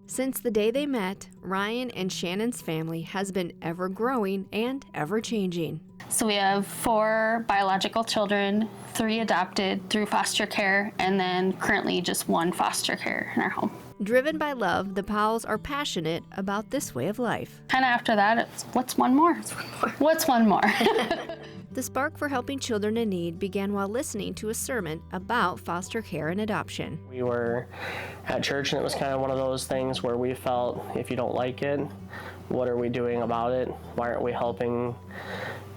Since the day they met, Ryan and Shannon's family has been ever growing and ever changing. So we have 4 biological children, 3 adopted through foster care, and then currently just 1 foster care in our home. Driven by love, the Powells are passionate about this way of life. Kind of after that, it's what's one more? What's one more? The spark for helping children in need began while listening to a sermon about foster care and adoption. We were at church, and it was kind of one of those things where we felt, if you don't like it, what are we doing about it? Why aren't we helping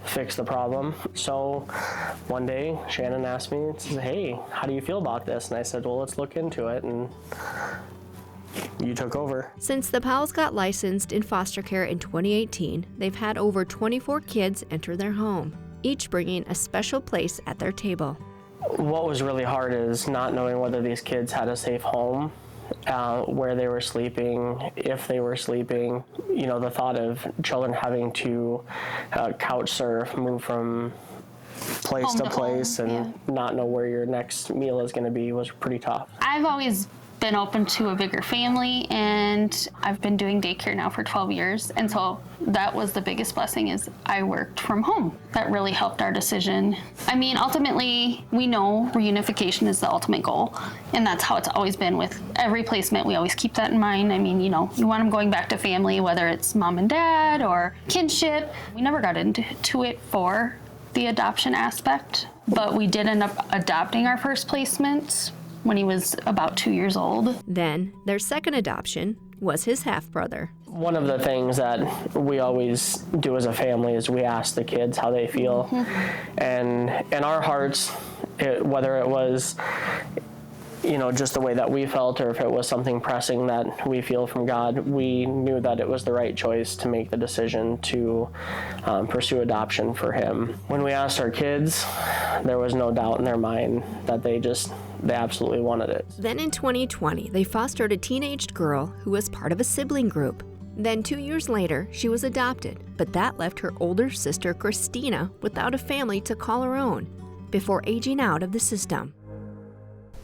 fix the problem? So one day, Shannon asked me, says, "Hey, how do you feel about this?" And I said, "Well, let's look into it." And you took over. Since the Powells got licensed in foster care in 2018, they've had over 24 kids enter their home, each bringing a special place at their table. What was really hard is not knowing whether these kids had a safe home, where they were sleeping, if they were sleeping. You know, the thought of children having to couch surf, move from place to place, and not know where your next meal is going to be was pretty tough. I've always been open to a bigger family, and I've been doing daycare now for 12 years, and so that was the biggest blessing, is I worked from home. That really helped our decision. I mean, ultimately, we know reunification is the ultimate goal, and that's how it's always been with every placement. We always keep that in mind. I mean, you know, you want them going back to family, whether it's mom and dad or kinship. We never got into it for the adoption aspect, but we did end up adopting our first placement when he was about 2 years old. Then, their second adoption was his half-brother. One of the things that we always do as a family is we ask the kids how they feel. And in our hearts, whether it was, you know, just the way that we felt, or if it was something pressing that we feel from God, we knew that it was the right choice to make the decision to pursue adoption for him. When we asked our kids, there was no doubt in their mind that they absolutely wanted it. Then in 2020, they fostered a teenaged girl who was part of a sibling group. Then 2 years later, she was adopted, but that left her older sister, Christina, without a family to call her own before aging out of the system.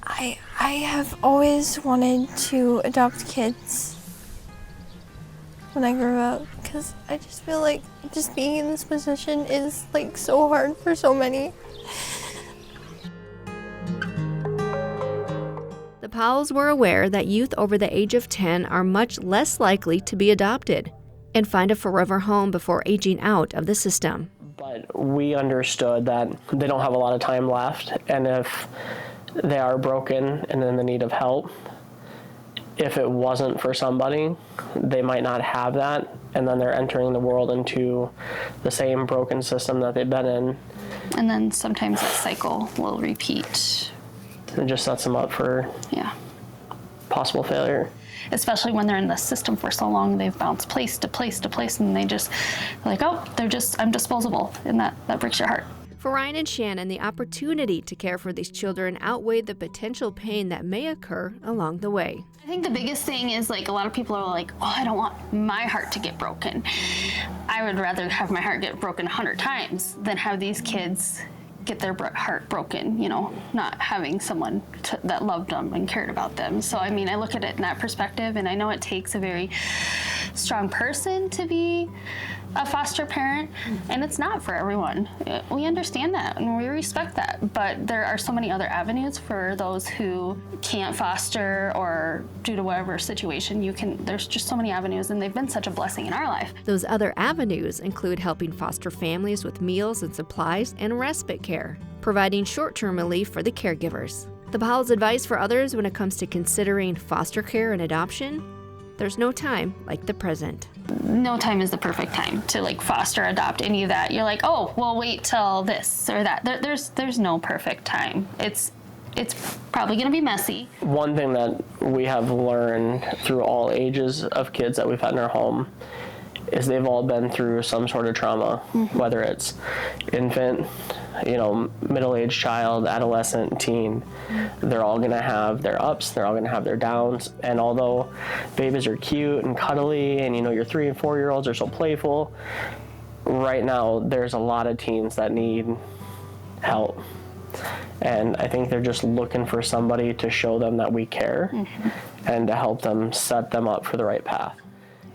I have always wanted to adopt kids when I grew up, because I just feel like just being in this position is like so hard for so many. The Powells were aware that youth over the age of 10 are much less likely to be adopted and find a forever home before aging out of the system. But we understood that they don't have a lot of time left, and if they are broken and in the need of help, if it wasn't for somebody, they might not have that, and then they're entering the world into the same broken system that they've been in. And then sometimes that cycle will repeat. It just sets them up for possible failure. Especially when they're in the system for so long, they've bounced place to place to place, and they just like, oh, I'm disposable, and that breaks your heart. For Ryan and Shannon, the opportunity to care for these children outweighed the potential pain that may occur along the way. I think the biggest thing is, like, a lot of people are like, oh, I don't want my heart to get broken. I would rather have my heart get broken 100 times than have these kids get their heart broken, you know, not having someone that loved them and cared about them. So, I mean, I look at it in that perspective, and I know it takes a very strong person to be a foster parent, and it's not for everyone. We understand that, and we respect that, but there are so many other avenues for those who can't foster, or due to whatever situation, there's just so many avenues, and they've been such a blessing in our life. Those other avenues include helping foster families with meals and supplies and respite care, providing short-term relief for the caregivers. The Powell's advice for others when it comes to considering foster care and adoption: there's no time like the present. No time is the perfect time to like foster, adopt, any of that. You're like, oh, well, wait till this or that. There's no perfect time. It's probably going to be messy. One thing that we have learned through all ages of kids that we've had in our home is they've all been through some sort of trauma, whether it's infant, you know, middle-aged child, adolescent, teen. They're all going to have their ups, they're all going to have their downs. And although babies are cute and cuddly, and, you know, your 3 and 4 year olds are so playful, right now there's a lot of teens that need help. And I think they're just looking for somebody to show them that we care and to help them set them up for the right path.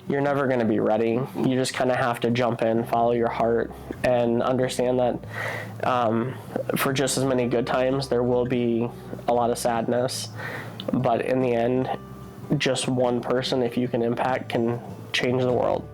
You're never going to be ready. You just kind of have to jump in, follow your heart, and understand that for just as many good times, there will be a lot of sadness. But in the end, just one person, if you can impact, can change the world.